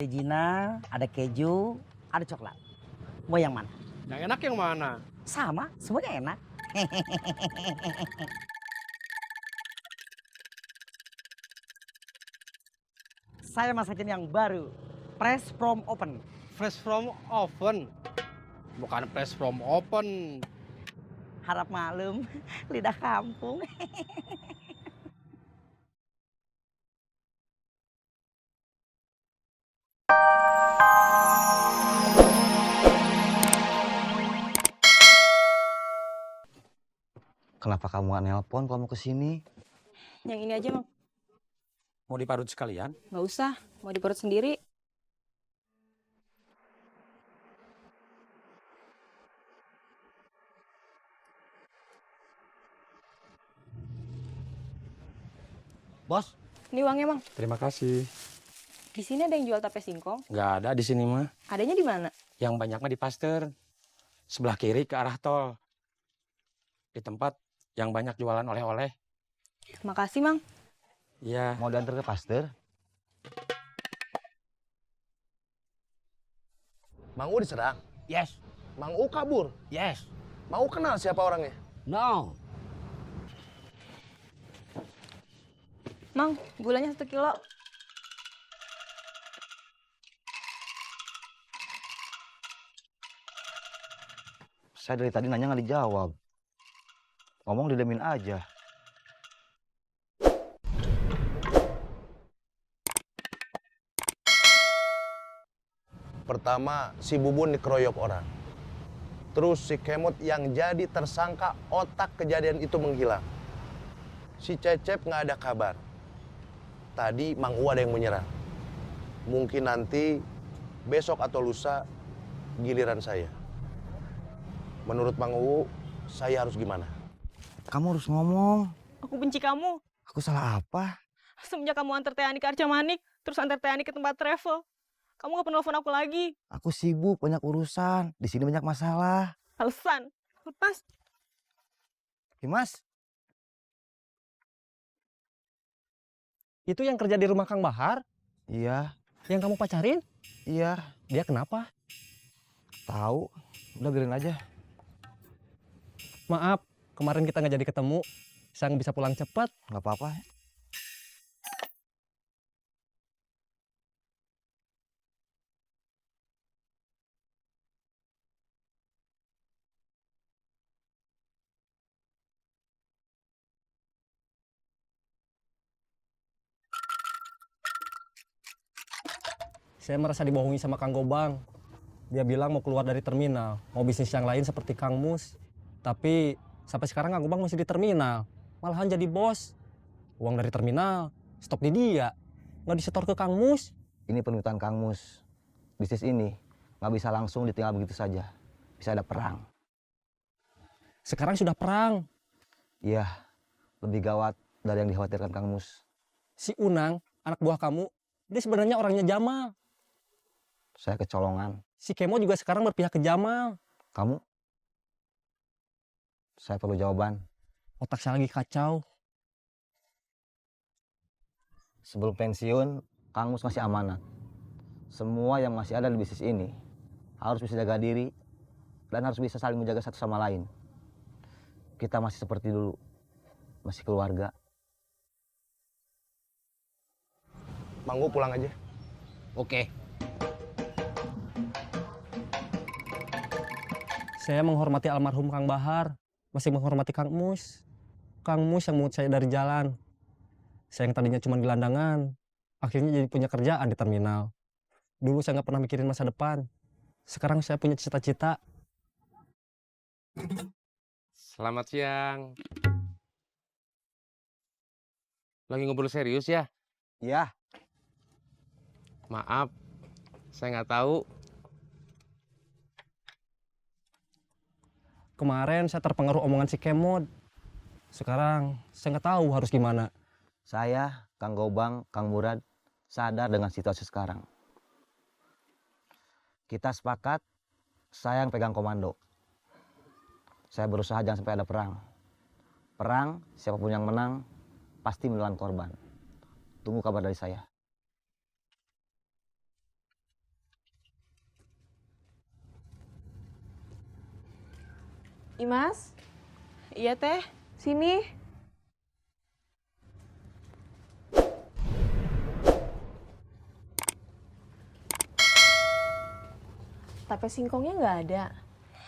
Original, ada keju, ada coklat. Mau yang mana? Yang enak yang mana? Sama, semuanya enak. Saya masakin yang baru, fresh from oven. Fresh from oven. Bukan fresh from open. Harap maklum, lidah kampung. Kenapa kamu gak nelpon kalau mau kesini? Yang ini aja, Mang. Mau diparut sekalian? Nggak usah, mau diperut sendiri. Bos, Ini uangnya, Mang. terima kasih. Di sini ada yang jual tape singkong. Nggak ada di sini mah. Adanya di mana? Yang banyak mah di Pasteur. Sebelah kiri ke arah tol. Di tempat yang banyak jualan oleh-oleh. Makasih, Mang. Iya. Mau diantar ke Pasteur? Mang U diserang? Yes, Mang U kabur? yes, Mang U kenal siapa orangnya? no. Mang, gulanya 1 kilo. Saya dari tadi nanya nggak dijawab. Ngomong didemin aja. Pertama, si Bubun dikeroyok orang. Terus si Kemot yang jadi tersangka otak kejadian itu menghilang. Si Cecep nggak ada kabar. Tadi Mang U ada yang menyerang. Mungkin nanti besok atau lusa giliran saya. Menurut Mang U, saya harus gimana? Kamu harus ngomong. Aku benci kamu. Aku salah apa? Semenjak kamu antar Teh Ani ke Arca Manik, terus antar Teh Ani ke tempat travel. Kamu gak pernah nelfon aku lagi. Aku sibuk, banyak urusan. Di sini banyak masalah. Alasan. Lepas. Dimas, Itu yang kerja di rumah Kang Bahar? iya, Yang kamu pacarin? iya. Dia kenapa? Tahu. Udah biarin aja. Maaf, kemarin kita nggak jadi ketemu. Saya nggak bisa pulang cepat. Nggak apa-apa. Saya merasa dibohongi sama Kang Gobang. Dia bilang mau keluar dari terminal, mau bisnis yang lain seperti Kang Mus. Tapi sampai sekarang Kang Gobang masih di terminal, malahan jadi bos. Uang dari terminal, stok di dia, nggak disetor ke Kang Mus. Ini permintaan Kang Mus. Bisnis ini nggak bisa langsung ditinggal begitu saja. Bisa ada perang. Sekarang sudah perang. Iya, lebih gawat dari yang dikhawatirkan Kang Mus. Si Unang, anak buah kamu, dia sebenarnya orangnya Jamal. Saya kecolongan. Si Kemo juga sekarang berpihak ke Jamal. Kamu? Saya perlu jawaban. Otak saya lagi kacau. Sebelum pensiun, Kang Mus masih amanat. Semua yang masih ada di bisnis ini harus bisa jaga diri dan harus bisa saling menjaga satu sama lain. Kita masih seperti dulu, masih keluarga. Mang U pulang aja. Oke. Saya menghormati almarhum Kang Bahar, masih menghormati Kang Mus. Kang Mus yang mengut saya dari jalan. Saya yang tadinya cuma gelandangan, akhirnya jadi punya kerjaan di terminal. Dulu saya nggak pernah mikirin masa depan. Sekarang saya punya cita-cita. Selamat siang. Lagi ngobrol serius ya? Iya, Maaf, saya nggak tahu. Kemarin saya terpengaruh omongan si Kemod. Sekarang saya nggak tahu harus gimana. saya, Kang Gobang, Kang Murad sadar dengan situasi sekarang. Kita sepakat, saya yang pegang komando. Saya berusaha jangan sampai ada perang. Perang, siapapun yang menang, pasti menelan korban. Tunggu kabar dari saya. Imas, Iya, Teh. sini. Tape singkongnya nggak ada.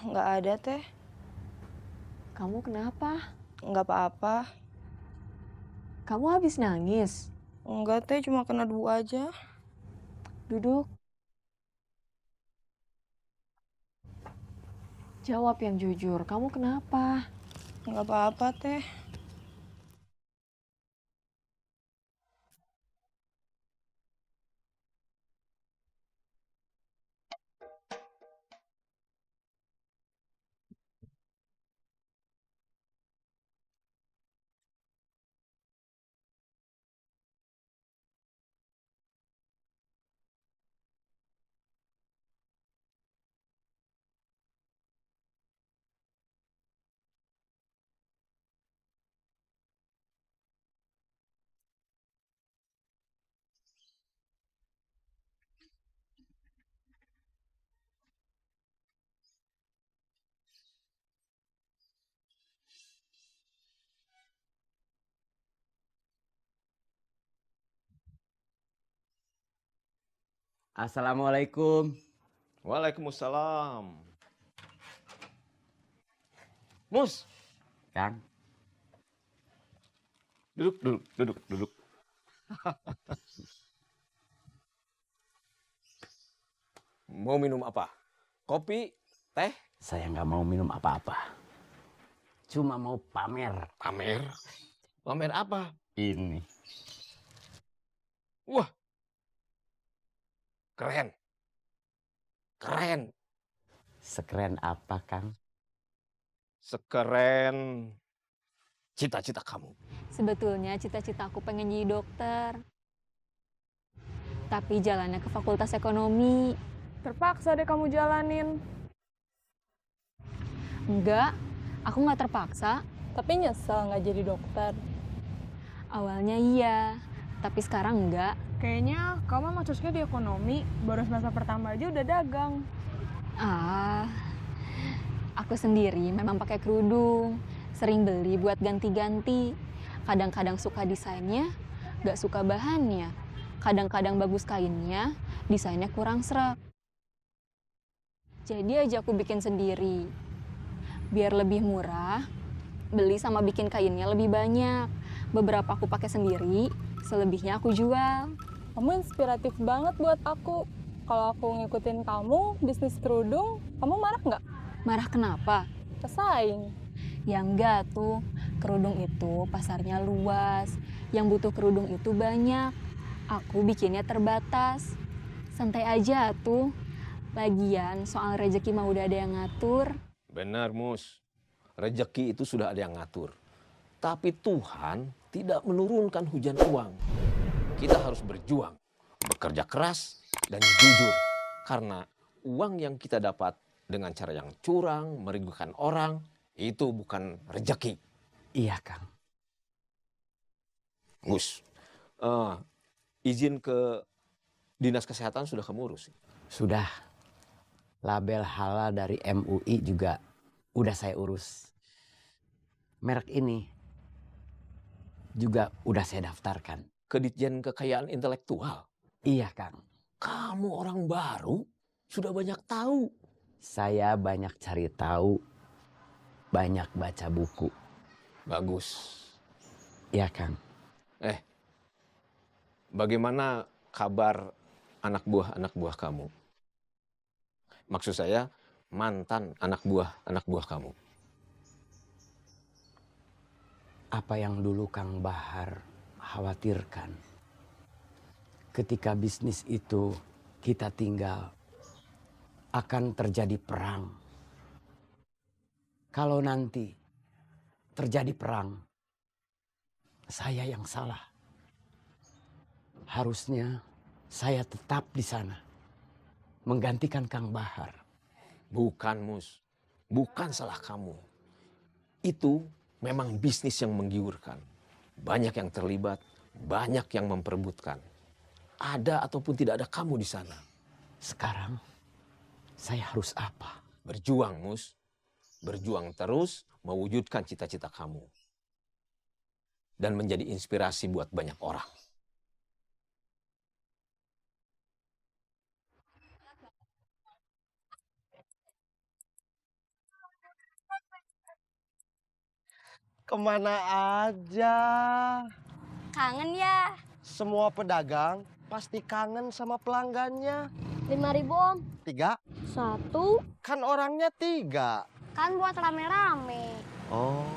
Nggak ada, Teh. Kamu kenapa? Nggak apa-apa. Kamu habis nangis. Enggak, Teh. Cuma kena debu aja. Duduk. Jawab yang jujur. Kamu kenapa? Nggak apa-apa, Teh. Assalamualaikum. Waalaikumsalam. Mus. Kang. Duduk. Mau minum apa? Kopi? Teh? Saya nggak mau minum apa-apa. Cuma mau pamer. Pamer? Pamer apa? Ini. Wah. Keren. Keren. Sekeren apa, Kang? Sekeren cita-cita kamu. Sebetulnya cita-cita aku pengen jadi dokter. Tapi jalannya ke Fakultas Ekonomi. Terpaksa deh kamu jalanin. Enggak, aku nggak terpaksa. Tapi nyesel nggak jadi dokter. Awalnya iya, tapi sekarang enggak. Kayaknya kamu emang cocoknya di ekonomi. Baru semester pertama aja udah dagang. Ah, aku sendiri memang pakai kerudung. Sering beli buat ganti-ganti. Kadang-kadang suka desainnya, nggak suka bahannya. Kadang-kadang bagus kainnya, desainnya kurang sreg. Jadi aja aku bikin sendiri. Biar lebih murah, beli sama bikin kainnya lebih banyak. Beberapa aku pakai sendiri, selebihnya aku jual. Kamu inspiratif banget buat aku. Kalau aku ngikutin kamu, bisnis kerudung, kamu marah nggak? Marah kenapa? Pesaing. Ya enggak tuh, kerudung itu pasarnya luas. Yang butuh kerudung itu banyak. Aku bikinnya terbatas. Santai aja tuh. Lagian soal rezeki mah udah ada yang ngatur. Benar, Mus. Rezeki itu sudah ada yang ngatur. Tapi Tuhan tidak menurunkan hujan uang. Kita harus berjuang, bekerja keras, dan jujur. Karena uang yang kita dapat dengan cara yang curang, merugikan orang, itu bukan rezeki. Iya, Kang. Gus, izin ke Dinas Kesehatan sudah kamu urus? Sudah. Label halal dari MUI juga udah saya urus. Merek ini juga udah saya daftarkan. Ke Ditjen Kekayaan Intelektual? Iya, Kang. Kamu orang baru, sudah banyak tahu. Saya banyak cari tahu, banyak baca buku. Bagus. Iya, Kang. Bagaimana kabar anak buah kamu? Maksud saya, mantan anak buah kamu. Apa yang dulu Kang Bahar khawatirkan. Ketika bisnis itu kita tinggal, akan terjadi perang. Kalau nanti terjadi perang, saya yang salah. Harusnya saya tetap di sana, menggantikan Kang Bahar. Bukan, Mus. Bukan salah kamu. Itu memang bisnis yang menggiurkan. Banyak yang terlibat, banyak yang memperebutkan. Ada ataupun tidak ada kamu di sana. Sekarang saya harus apa? Berjuang, Mus. berjuang terus mewujudkan cita-cita kamu. Dan menjadi inspirasi buat banyak orang. Kemana aja? Kangen ya? Semua pedagang pasti kangen sama pelanggannya. 5.000 om. 3? 1. Kan orangnya 3. Kan buat rame-rame. Oh.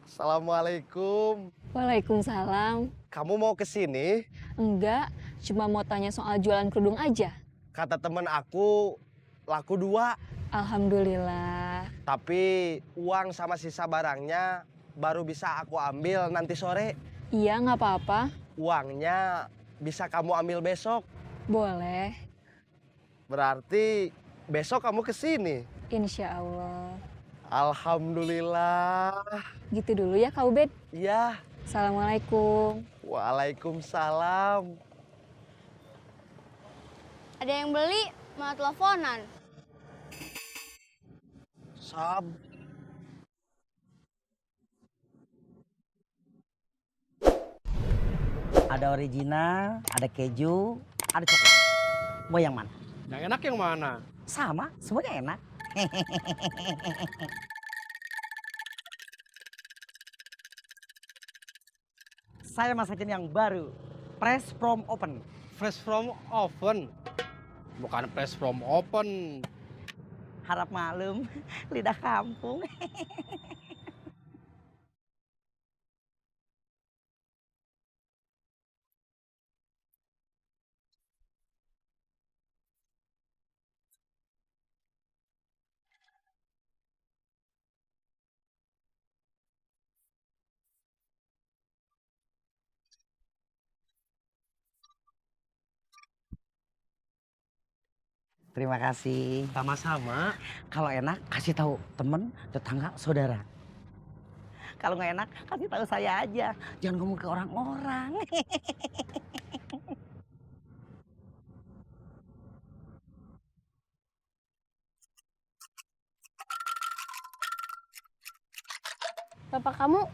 Assalamualaikum. Waalaikumsalam. Kamu mau ke sini? Enggak, cuma mau tanya soal jualan kerudung aja. Kata temen aku, laku 2. Alhamdulillah. Tapi uang sama sisa barangnya baru bisa aku ambil nanti sore. Iya, nggak apa-apa. Uangnya bisa kamu ambil besok. Boleh. Berarti besok kamu ke sini. Insya Allah. Alhamdulillah. Gitu dulu ya, Kak Ubed. Iya. Assalamualaikum. Waalaikumsalam. Ada yang beli, malah teleponan. Sab. Ada original, ada keju, ada coklat. Mau yang mana? Yang enak yang mana? Sama, semuanya enak. Saya masakin yang baru, fresh from oven. Fresh from oven. Bukan fresh from open. Harap maklum, lidah kampung. Terima kasih. Sama-sama. Kalau enak, kasih tahu temen, tetangga, saudara. Kalau nggak enak, kasih tahu saya aja. Jangan ngomong ke orang-orang. Bapak kamu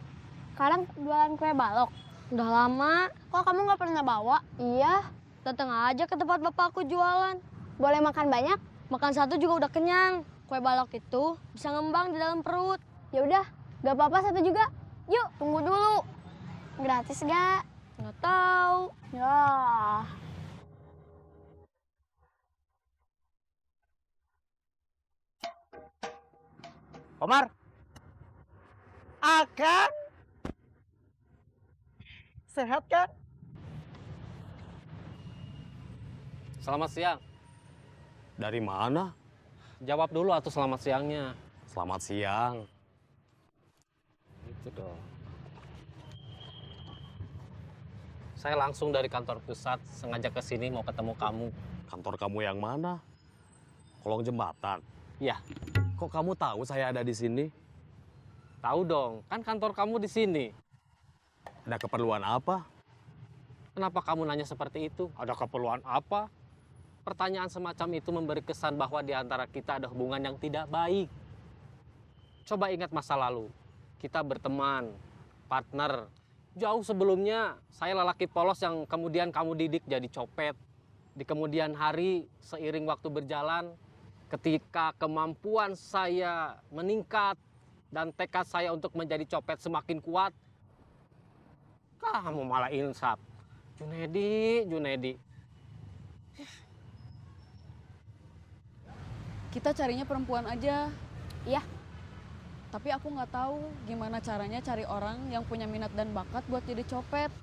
sekarang jualan kue balok. Udah lama. Kok kamu nggak pernah bawa? Iya. Datang aja ke tempat bapakku jualan. Boleh makan banyak? Makan satu juga udah kenyang. Kue balok itu bisa ngembang di dalam perut. Ya udah, gak apa-apa satu juga. Yuk, tunggu dulu. Gratis gak? Nggak tahu. Ya. Omar. Akang. Sehat kan? Selamat siang. Dari mana? Jawab dulu atau selamat siangnya. Selamat siang. Itu dong. Saya langsung dari kantor pusat, sengaja ke sini mau ketemu kamu. Kantor kamu yang mana? Kolong jembatan. Ya, Kok kamu tahu saya ada di sini? tahu dong, kan kantor kamu di sini. Ada keperluan apa? Kenapa kamu nanya seperti itu? Ada keperluan apa? Pertanyaan semacam itu memberi kesan bahwa di antara kita ada hubungan yang tidak baik. Coba ingat masa lalu. Kita berteman, partner. Jauh sebelumnya, saya lelaki polos yang kemudian kamu didik jadi copet. Di kemudian hari, seiring waktu berjalan, ketika kemampuan saya meningkat dan tekad saya untuk menjadi copet semakin kuat, kamu malah insaf. Junedi. Kita carinya perempuan aja. Iya. Tapi aku nggak tahu gimana caranya cari orang yang punya minat dan bakat buat jadi copet.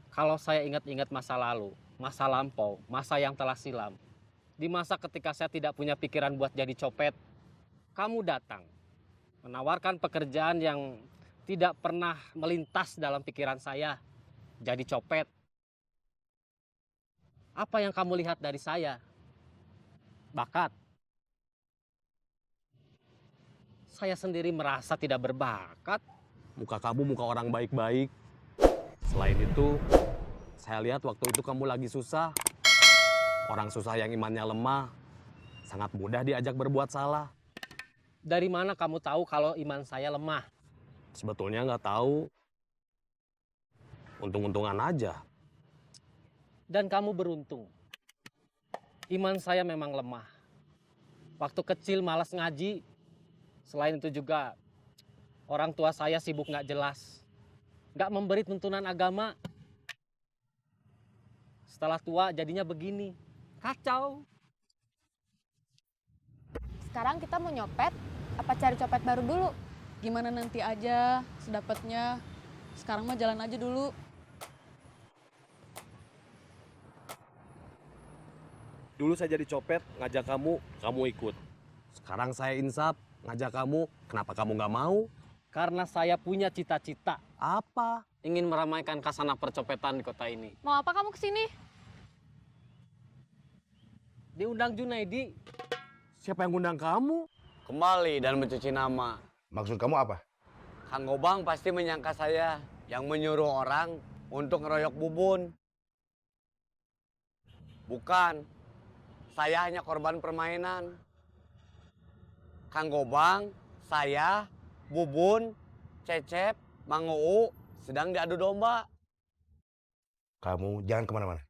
Kalau saya ingat-ingat masa lalu, masa lampau, masa yang telah silam, di masa ketika saya tidak punya pikiran buat jadi copet, kamu datang, menawarkan pekerjaan yang tidak pernah melintas dalam pikiran saya, jadi copet. Apa yang kamu lihat dari saya? Bakat. Saya sendiri merasa tidak berbakat. Muka kamu muka orang baik-baik. Selain itu, Saya lihat waktu itu kamu lagi susah. Orang susah yang imannya lemah, sangat mudah diajak berbuat salah. Dari mana kamu tahu kalau iman saya lemah? Sebetulnya nggak tahu. Untung-untungan aja. Dan kamu beruntung. Iman saya memang lemah. Waktu kecil malas ngaji. Selain itu juga, orang tua saya sibuk nggak jelas. Nggak memberi tuntunan agama. Setelah tua jadinya begini. Kacau. Sekarang kita mau nyopet, apa cari copet baru dulu? Gimana nanti aja, sedapatnya. Sekarang mah jalan aja dulu. Dulu saya jadi copet, ngajak kamu, kamu ikut. Sekarang saya insaf, ngajak kamu, kenapa kamu nggak mau? Karena saya punya cita-cita. Apa? Ingin meramaikan kasanah percopetan di kota ini. Mau apa kamu kesini? Diundang Junaidi. Siapa yang ngundang kamu? Kembali dan mencuci nama. Maksud kamu apa? Kang Gobang pasti menyangka saya yang menyuruh orang untuk ngeroyok Bubun. Bukan. Saya hanya korban permainan. Kang Gobang, saya, Bubun, Cecep, Mang Uu sedang diadu domba. Kamu jangan kemana-mana.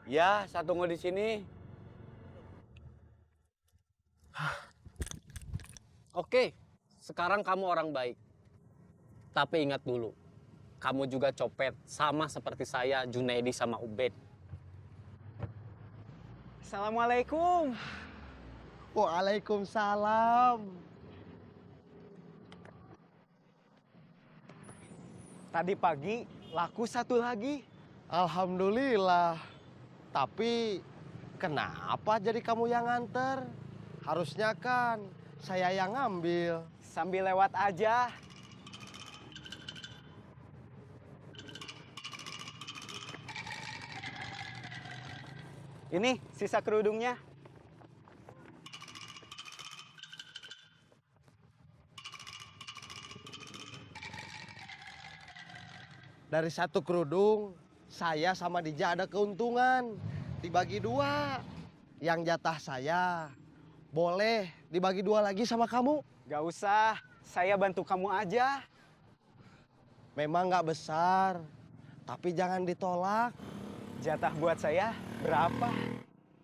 Ya, saya tunggu di sini. Oke, sekarang kamu orang baik. Tapi ingat dulu, kamu juga copet sama seperti saya, Junaidi sama Ubed. Assalamualaikum. Waalaikumsalam. Tadi pagi laku satu lagi. Alhamdulillah. Tapi kenapa jadi kamu yang nganter? Harusnya kan saya yang ngambil. Sambil lewat aja. Ini sisa kerudungnya. Dari satu kerudung, saya sama Dija ada keuntungan. Dibagi dua. Yang jatah saya, boleh dibagi dua lagi sama kamu. Gak usah, saya bantu kamu aja. Memang gak besar, tapi jangan ditolak. Jatah buat saya berapa?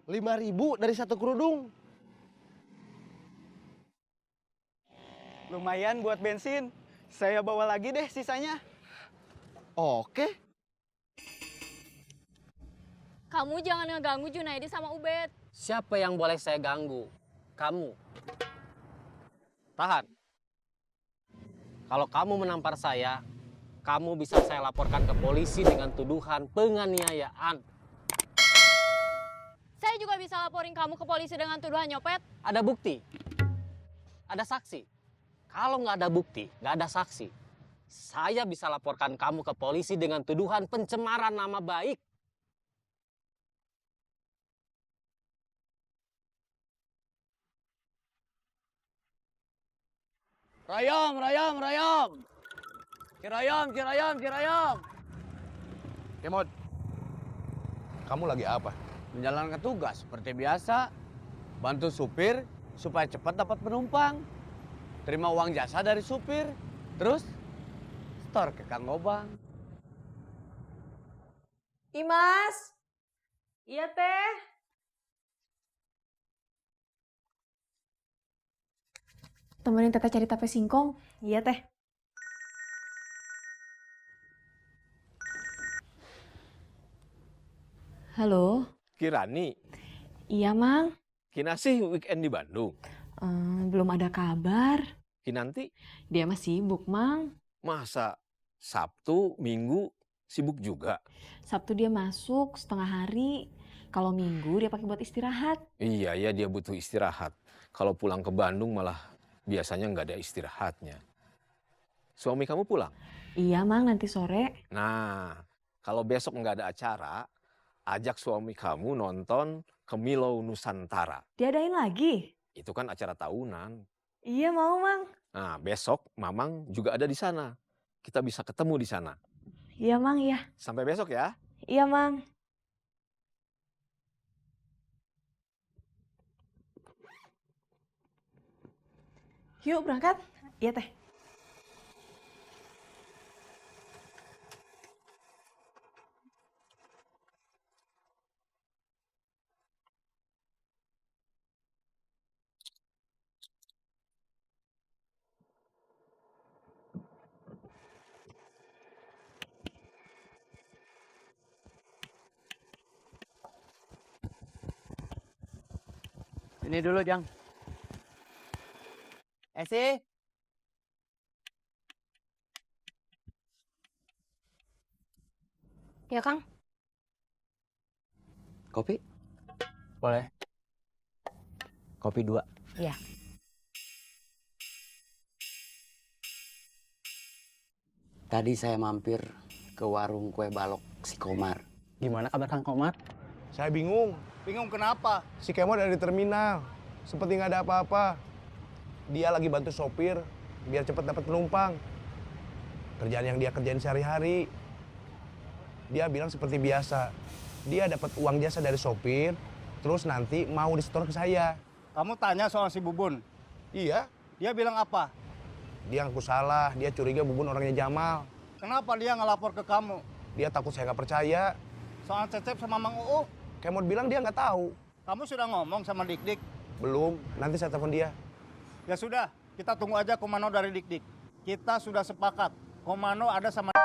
5.000 dari satu kerudung. Lumayan buat bensin. Saya bawa lagi deh sisanya. Oke. Kamu jangan ngeganggu Junaidi sama Ubed. Siapa yang boleh saya ganggu? Kamu. Tahan. Kalau kamu menampar saya, kamu bisa saya laporkan ke polisi dengan tuduhan penganiayaan. Saya juga bisa laporin kamu ke polisi dengan tuduhan nyopet. Ada bukti. Ada saksi. Kalau nggak ada bukti, nggak ada saksi, saya bisa laporkan kamu ke polisi dengan tuduhan pencemaran nama baik. Rayong, rayong, rayong. Cirayong, cirayong, cirayong. Kemot, kamu lagi apa? Menjalankan tugas seperti biasa. Bantu supir supaya cepat dapat penumpang. Terima uang jasa dari supir. Terus store ke Kang Gobang. Imas. Iya, Teh. Temenin Teteh cari tape singkong. Iya, Teh. Halo. Kirani, Iya, Mang. Kinasih weekend di Bandung. Belum ada kabar. Kinanti, Dia mah sibuk, Mang. masa Sabtu, Minggu sibuk juga? Sabtu dia masuk setengah hari. Kalau Minggu dia pakai buat istirahat. Iya, ya dia butuh istirahat. Kalau pulang ke Bandung malah biasanya nggak ada istirahatnya. Suami kamu pulang? Iya, Mang, nanti sore. Nah, kalau besok nggak ada acara, ajak suami kamu nonton Kemilau Nusantara. Diadain lagi? Itu kan acara tahunan. Iya, mau, Mang. Nah, besok Mamang juga ada di sana. Kita bisa ketemu di sana. Iya, Mang, iya. Sampai besok ya. Iya, Mang. Yuk berangkat. Iya, Teh. Ini dulu, Jang. Esi. Ya, Kang. Kopi? Boleh. Kopi 2. Iya. Tadi saya mampir ke warung kue balok si Komar. Gimana kabar Kang Komar? Saya bingung. Bingung kenapa? Si Kemot ada di terminal. Seperti nggak ada apa-apa. Dia lagi bantu sopir biar cepat dapat penumpang. Kerjaan yang dia kerjain sehari-hari. Dia bilang seperti biasa. Dia dapat uang jasa dari sopir, terus nanti mau disetor ke saya. Kamu tanya soal si Bubun? Iya. Dia bilang apa? Dia ngaku salah, dia curiga Bubun orangnya Jamal. Kenapa dia ngelapor ke kamu? Dia takut saya nggak percaya. Soal Cecep sama Mang Uu? Kemot bilang dia nggak tahu. Kamu sudah ngomong sama Dik-Dik? Belum, nanti saya telepon dia. Ya sudah, kita tunggu aja komando dari Dik-Dik. Kita sudah sepakat, komando ada sama...